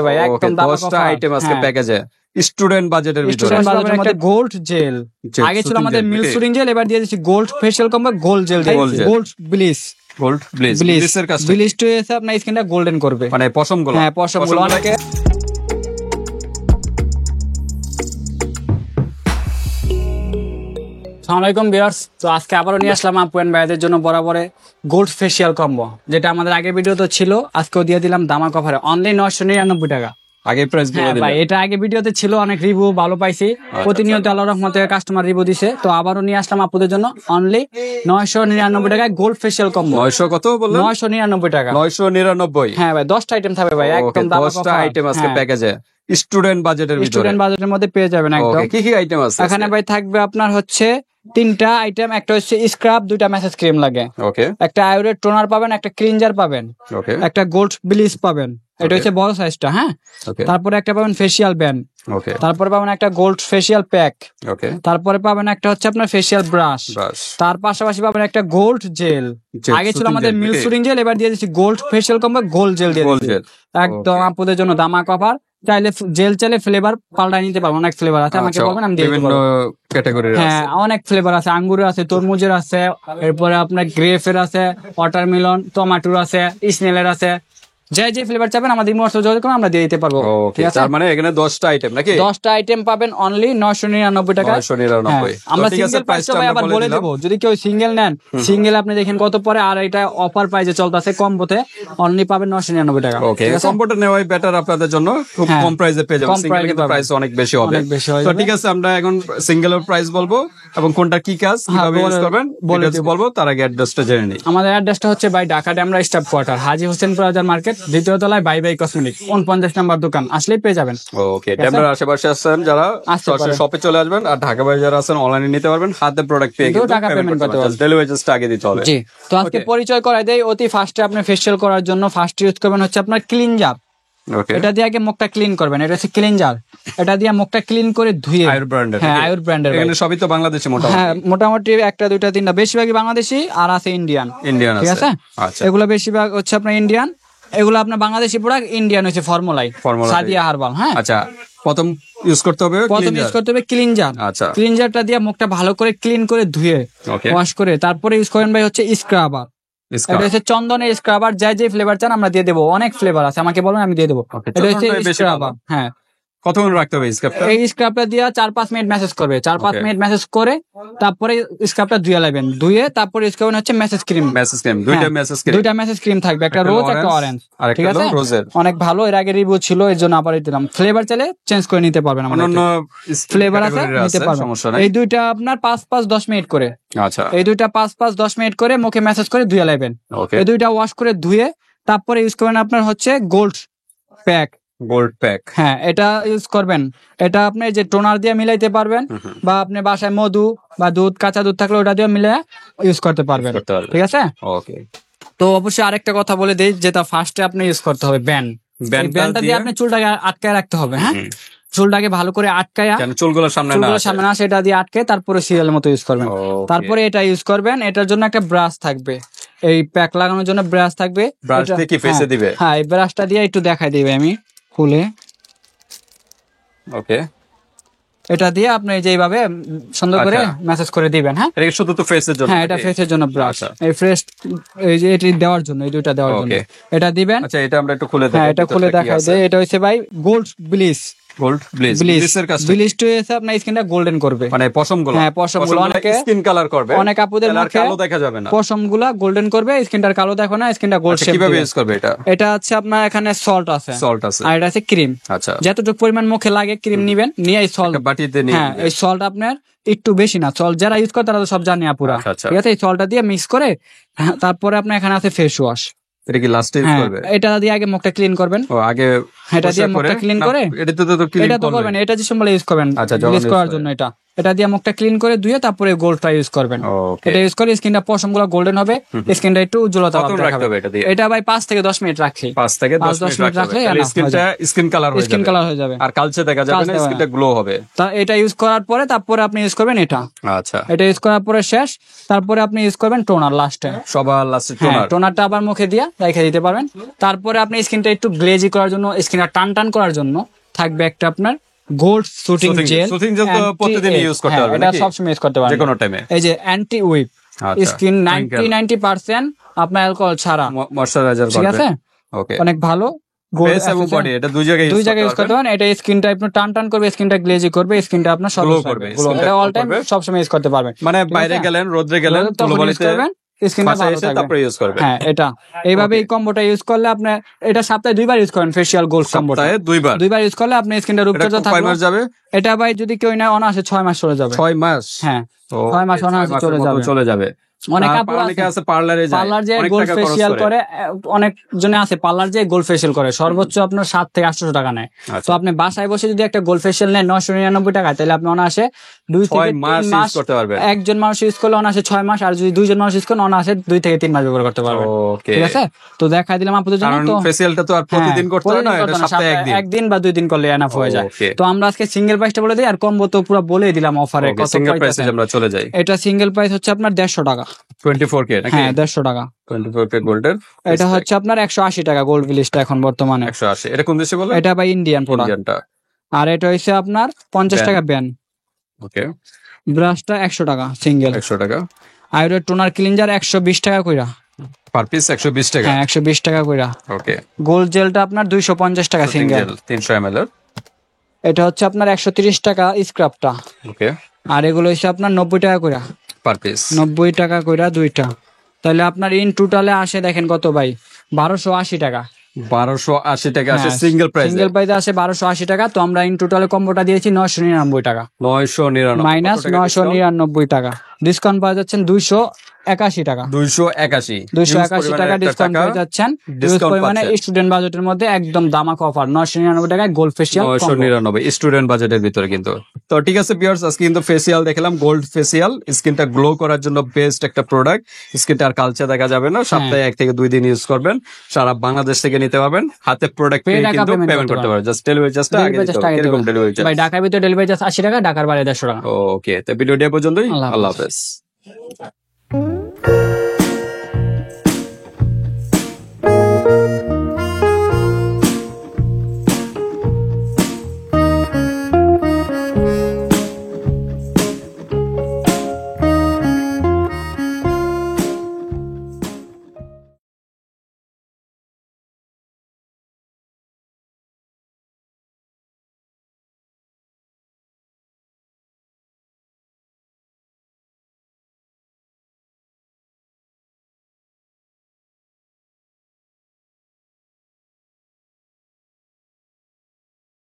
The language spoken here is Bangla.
ভাই একদম দাম 10টা আইটেম আজকে প্যাকেজে স্টুডেন্ট বাজেটের ভিতরে। স্টুডেন্ট বাজেটের মধ্যে গোল্ড জেল, আগে ছিল আমাদের মিল সুরিং জেল, এবার দিয়ে দিচ্ছি gold facial combo gold gel, gold bliss. Gold bliss, ব্লিসের কাছে ব্লিস টু এসে আপনার স্কিনটা গোল্ডেন করবে, মানে পশমগুলো। হ্যাঁ পশমগুলো অনেকে। আসসালামু আলাইকুম ভিউয়ার্স, তো আজকে আবারও নিয়ে আসলাম আপু এন্ড ভাইদের জন্য বরাবরে গোল্ড ফেশিয়াল কম্বো, যেটা আমাদের আগের ভিডিওতে ছিল, আজকেও দিয়ে দিলাম দামাক অফারে অনলি 999 টাকা। আগে প্রাইস বলে দিলাম ভাই, এটা আগে ভিডিওতে ছিল, অনেক রিভিউ ভালো পাইছি, প্রতিনিয়ত আল্লাহর রহমতে কাস্টমার রিভিউ দিছে, তো আবারও নিয়ে আসলাম আপুদের জন্য অনলি 999 টাকায় গোল্ড ফেশিয়াল কম্বো। 900 কত বললেন? 999 টাকা। 999। হ্যাঁ ভাই, 10টা আইটেম থাকবে ভাই, একদম দামাক অফার। 10টা আইটেম আজকে প্যাকেজে স্টুডেন্ট বাজেটের ভিতরে। স্টুডেন্ট বাজেটের মধ্যে পেয়ে যাবেন একদম। কি কি আইটেম আছে এখানে ভাই? থাকবে আপনার হচ্ছে 3টা আইটেম, একটা হচ্ছে স্ক্রাব, 2টা ম্যাসেজ ক্রিম লাগে, ওকে, একটা আয়ুরের টোনার পাবেন, একটা ক্লিনজার পাবেন, ওকে, একটা গোল্ড ব্লিচ পাবেন, এটা হচ্ছে বড় সাইজটা, হ্যাঁ। তারপরে একটা পাবেন ফেশিয়াল ব্যান্ড, ওকে, তারপরে পাবেন একটা গোল্ড ফেশিয়াল প্যাক, ওকে, তারপরে পাবেন একটা হচ্ছে আপনার ফেশিয়াল ব্রাশ, তার পাশাপাশি পাবেন একটা গোল্ড জেল। আগে ছিল আমাদের মিল সুরিং জেল, এবার দিয়ে দিচ্ছি gold facial combo gold gel দিয়ে দিচ্ছি একদম আপুদের জন্য দামাক অফার। চাইলে জেল চাইলে ফ্লেভার পাল্টাই নিতে পারবো, অনেক ফ্লেভার আছে, আমাকে বলবেন আমি দিয়ে দেব। ক্যাটাগরি হ্যাঁ, অনেক ফ্লেভার আছে, আঙ্গুরের আছে, তরমুজের আছে, এরপরে আপনার গ্রেপের আছে, ওয়াটারমেলন, টমেটোর আছে, স্নেলের আছে, যে ফ্লেভার চাবেন আমাদের ইমোশনাল যোগাযোগ করুন, আমরা দিয়ে দিতে পারবো। ঠিক আছে, তার মানে এখানে 10টা আইটেম নাকি? 10টা আইটেম পাবেন অনলি 999 টাকা। 999। আমরা সিঙ্গেল প্রাইসটা ভাই আবার বলে দেব, যদি কেউ সিঙ্গেল নেন, সিঙ্গেল আপনি দেখেন কত পরে, আর এটা অফার প্রাইসে চলতেছে কম্বোতে, অনলি পাবেন 999 টাকা। ওকে, কম্বোটা নেওয়াই বেটার আপনাদের জন্য, খুব কম প্রাইসে পেয়ে যাবেন। সিঙ্গেল কিন্তু প্রাইস অনেক বেশি হবে। তো ঠিক আছে, আমরা এখন সিঙ্গেলের প্রাইস বলবো এবং কোনটা কি কাজ কিভাবে ইউজ করবেন বলবো, তার আগে অ্যাড্রেসটা জেনে নিই। আমাদের অ্যাড্রেসটা হচ্ছে ভাই ঢাকা ডেমরা স্টাফ কোয়ার্টার, হাজী হোসেন প্লাজা মার্কেট, দ্বিতীয় তলায় বাই বাই কসমেটিক, 49 নম্বর দোকান, আসলেই পেয়ে যাবেন। ওকে, ডেমরার আশেপাশে আছেন যারা সরাসরি শপে চলে আসবেন, আর ঢাকা বাইরে যারা আছেন অনলাইনে নিতে পারবেন, হাতে প্রোডাক্ট পেয়ে কিন্তু টাকা পেমেন্ট করতে পারবেন, ডেলিভারি চার্জটা আগে দিতে হবে। জি, তো আজকে পরিচয় করাই দেই। অতি ফার্স্টে আপনি ফেশিয়াল করার জন্য ফার্স্ট ইউজ করবেন হচ্ছে আপনার ক্লিনজার। এটা দিয়ে আগে মুখটা ক্লিন করবেন, এটা হচ্ছে ক্লিনজার, এটা দিয়ে মুখটা ক্লিন করে ধুয়ে। আয়ুর ব্র্যান্ডের। হ্যাঁ, আয়ুর ব্র্যান্ডের। এখানে সবই তো বাংলাদেশি মোটামুটি। হ্যাঁ, মোটামুটি একটা দুইটা তিনটা, বেশিরভাগই বাংলাদেশি, আর আছে ইন্ডিয়ান। ঠিক আছে, আচ্ছা, এগুলো বেশিরভাগ হচ্ছে আপনার ইন্ডিয়ান, এগুলো আপনার বাংলাদেশি প্রোডাক্ট, ইন্ডিয়ান হচ্ছে ফর্মুলাই, সাদিয়া হার্বাল। হ্যাঁ, আচ্ছা, প্রথম ইউজ করতে হবে ক্লিনজার। আচ্ছা, ক্লিনজারটা দিয়ে মুখটা ভালো করে ক্লিন করে ধুয়ে ওয়াশ করে তারপরে ইউজ করেন ভাই হচ্ছে স্ক্রাবার। এটা হচ্ছে চন্দনের স্ক্রাবার, যে ফ্লেভার চান আমরা দিয়ে দেবো, অনেক ফ্লেভার আছে, আমাকে বলুন আমি দিয়ে দেবো। এটা হচ্ছে স্ক্রাবার। হ্যাঁ, কতক্ষণ রাখতে হবে স্ক্রাবটা? এই স্ক্রাবটা দিয়ে 4-5 মিনিট মেসেজ করবে, 4-5 মিনিট মেসেজ করে তারপরে স্ক্রাবটা ধুয়ে লাগবেন, ধুয়ে তারপরে ইউজ করবেন হচ্ছে মেসেজ ক্রিম। দুইটা মেসেজ ক্রিম থাকবে, একটা রোজ একটা অরেঞ্জ। ঠিক আছে, অনেক ভালো, এর আগে রিভিউ ছিল, এর জন্য আবার দিলাম। ফ্লেভার চাইলে চেঞ্জ করে নিতে পারবেন, অন্য ফ্লেভার আছে নিতে পারবেন। এই দুইটা আপনার 5-10 মিনিট করে, আচ্ছা, এই দুইটা 5-10 মিনিট করে মুখে মেসেজ করে ধুয়ে লাগবেন। এই দুইটা ওয়াশ করে ধুয়ে তারপরে ইউজ করবেন আপনার হচ্ছে গোল্ড প্যাক। হ্যাঁ, এটা ইউজ করবেন, এটা আপনি যে টোনার দিয়ে মিলাইতে পারবেন, বা আপনি বাসায় মধু বা দুধ, কাঁচা দুধ থাকলে ওটা দিয়ে মিলে ইউজ করতে পারবেন। ঠিক আছে, ওকে। তো অবশ্যই আরেকটা কথা বলে দেই, যেটা ফার্স্টে আপনি ইউজ করতে হবে ব্যান্ডটা দিয়ে আপনি চুলটাকে আটকায় রাখতে হবে। হ্যাঁ, চুলটাকে ভালো করে আটকায়, চুলগুলো সামনে না সেটা দিয়ে আটকে তারপরে সিরিয়াল মতো ইউজ করবেন। তারপরে এটা ইউজ করবেন, এটার জন্য একটা ব্রাশ থাকবে, এই প্যাক লাগানোর জন্য ব্রাশ থাকবে। হ্যাঁ, এই ব্রাশটা দিয়ে একটু দেখাই দিবে আমি খুলে। ওকে, এটা দিয়ে আপনি যেভাবে সুন্দর করে মেসেজ করে দিবেন। হ্যাঁ, এটা শুধু তো ফেসের জন্য? হ্যাঁ, এটা ফেসের জন্য ব্রাশ, এই ফ্রেশ এই যে এটি দেওয়ার জন্য, এই দুইটা দেওয়ার জন্য এটা দিবেন। আচ্ছা, এটা আমরা একটু খুলে দেখাই। হ্যাঁ, এটা খুলে দেখাই দেই। এটা হচ্ছে ভাই গোল্ড ব্লিচ, ব্লিসের কাছে ব্লিচ টু এসে আপনার স্কিনটা গোল্ডেন করবে, মানে পশমগুলো। হ্যাঁ, পশমগুলো অনেকে স্কিন কালার করবে, অনেক আপুদের মুখে কালো দেখা যাবে না, পশমগুলা গোল্ডেন করবে, স্কিনটার কালো দেখো না, স্কিনটা গোল্ড শেপ। কিভাবে ইউজ করবে এটা? এটা হচ্ছে আপনার এখানে সল্ট আছে, আর এটা আছে ক্রিম। আচ্ছা, যতটুকু পরিমাণ মুখে লাগে ক্রিম নিবেন, নিয়ে এই সল্ট বাটিতে নিয়ে। হ্যাঁ, এই সল্ট আপনার একটু বেশি না, সল্ট যারা ইউজ করে তারা তো সব জানে আপুরা। ঠিক আছে, এই সল্টটা দিয়ে মিক্স করে তারপরে আপনার এখানে আছে ফেস ওয়াশ। এটা কি লাস্টে ইউজ করবে? এটা দিয়ে আগে মুখটা ক্লিন করবেন। আগে এটা দিয়ে মুখটা ক্লিন করে, এটা তো করবেন, এটা যে সময় ইউজ করবেন ব্লিচ করার জন্য। এটা এটা দিয়ে মুখটা ক্লিন করে ধুয়ে তারপরে গোল্ডটা ইউজ করবেন। এটা ইউজ করে স্কিনটা পশমগুলো গোল্ডেন হবে, স্কিনটা একটু উজ্জ্বলতা পাবে। এটা ভাই 5 থেকে 10 মিনিট রাখি, 5 থেকে 10 মিনিট রাখলে স্কিনটা স্কিন কালার হয়ে যাবে আর কালচে দেখা যাবে না, স্কিনটা গ্লো হবে। তা এটা ইউজ করার পরে তারপরে আপনি ইউজ করবেন এটা। আচ্ছা, এটা ইউজ করার পরে শেষ, তারপরে আপনি ইউজ করবেন টোনার লাস্টে, সবার লাস্টে টোনারটা আবার মুখে দিয়ে রেখে দিতে পারবেন। তারপরে আপনি স্কিনটা একটু গ্লেজি করার জন্য, স্কিনটা টান করার জন্য থাকবে একটা আপনার gold soothing gel. Soothing gel তো প্রতিদিন ইউজ করতে পারবেন, এটা সব সময় ইউজ করতে পারবেন, যে কোনো টাইমে। এই যে অ্যান্টি উইপ স্কিন 90% আপনার অ্যালকোহল ছাড়া ময়শ্চারাইজার করবে, ঠিক আছে? ওকে, অনেক ভালো। ফেস এবং বডি এটা দুই জায়গায় ইউজ করতে পারেন। এটা স্কিনটা আপনার টান করবে, স্কিনটা গ্লেজি করবে, স্কিনটা আপনার গ্লো করবে, এটা অল টাইম সব সময় ইউজ করতে পারবেন। মানে বাইরে গেলেন, রোদে গেলেন, ধুলোবালিতে স্কিনটা ভালো থাকবে, তারপরে ইউজ করবেন। হ্যাঁ, এটা এইভাবে এই কম্বোটা ইউজ করলে আপনি এটা সপ্তাহে 2 বার ইউজ করেন, ফেশিয়াল গোল্ড কম্বোটা সপ্তাহে 2 বার ইউজ করলে আপনি স্কিনটা রূপচর্চা থাকবে। 6 মাস যাবে এটা ভাই যদি কেউ না অনায়াসে 6 মাস চলে যাবে। 6 মাস, হ্যাঁ 6 মাস অনায়াসে চলে যাবে। অনেক আছে পার্লারে যায়, পার্লার যে গোল্ড ফেশিয়াল করে, অনেক জনে আছে পার্লার যে গোল্ড ফেশিয়াল করে, সর্বোচ্চ আপনার 7 থেকে 800 টাকা নেয়। তো আপনি বাসায় বসে যদি একটা গোল্ড ফেশিয়াল নেন 999 টাকা, তাহলে আপনি অনায়াসে 2 থেকে 3 মাস করতে পারবেন। একজন মানুষ ইউজ করলে অনায়াসে 6 মাস, আর যদি 2 জন মানুষ ইউজ করেন অনায়াসে 2 থেকে 3 মাস ব্যবহার করতে পারবেন। ঠিক আছে, তো দেখাই দিলাম আপনাদের জন্য। তো ফেশিয়ালটা তো আর প্রতিদিন করতে হয় না, এটা সপ্তাহে একদিন বা 2 দিন করলে এনাফ হয়ে যায়। তো আমরা আজকে সিঙ্গেল প্রাইসটা বলে দিই, আর কম্বো তো পুরো বলে দিলাম অফারে কত সিঙ্গেল প্রাইসে আমরা চলে যাই। এটা সিঙ্গেল প্রাইস হচ্ছে আপনার 150 টাকা, 24K নাকি? হ্যাঁ 150 টাকা 24K গোল্ডের। এটা হচ্ছে আপনার 180 টাকা গোল্ড ভিলেজটা এখন বর্তমানে 180। এটা কোন দেশে বলে? এটা ভাই ইন্ডিয়ান প্রোডাক্ট। আর এটা হচ্ছে আপনার 50 টাকা ব্যান। ওকে, ব্রাশটা 100 টাকা সিঙ্গেল, 100 টাকা। আর টোনার ক্লিনজার 120 টাকা কইরা, পার পিস 120 টাকা, হ্যাঁ 120 টাকা কইরা। ওকে, গোল্ড জেলটা আপনার 250 টাকা সিঙ্গেল, 300 ml এর। এটা হচ্ছে আপনার 130 টাকা স্ক্রাবটা। ওকে, আর এগুলো হচ্ছে আপনার 90 টাকা কইরা পার পিস, 90 টাকা কইরা দুইটা। তাহলে আপনার ইন টোটালে আসে দেখেন কত ভাই, 1280 টাকা। 1280 টাকা আসে সিঙ্গেল প্রাইস, সিঙ্গেল প্রাইসে আসে 1280 টাকা। তো আমরা ইন টোটালে কম্বোটা দিয়েছি 999 টাকা, 999 মাইনাস 999 টাকা। ডিসকাউন্ট পাওয়া যাচ্ছেন 281 টাকা, 281 টাকা ডিসকাউন্ট পেয়ে যাচ্ছেন। মানে স্টুডেন্ট বাজেটের মধ্যে একদম দামাক অফার, 999 টাকায় গোল্ড ফেশিয়াল, 999 স্টুডেন্ট বাজেটের ভিতরে কিন্তু। তো ঠিক আছে ভিউয়ার্স, আজকে কিন্তু ফেসিয়াল দেখলাম, গোল্ড ফেসিয়াল, স্কিনটা গ্লো করার জন্য বেস্ট একটা প্রোডাক্ট। স্কিনটা আর কালচে দেখা যাবে না, সপ্তাহে 1 থেকে 2 দিন ইউজ করবেন, সারা বাংলাদেশ থেকে নিতে পারবেন, হাতে প্রোডাক্ট পেয়ে কিন্তু পেমেন্ট করতে পারবেন। জাস্ট ডেলিভারি চার্জটা আগে দিতে হবে। এরকম ডেলিভারি চার্জ ভাই ঢাকার ভিতরে ডেলিভারি চার্জ 80 টাকা, ঢাকার বাইরে 150 টাকা। ওকে, তো ভিডিওটি পর্যন্তই, আল্লাহ হাফেজ।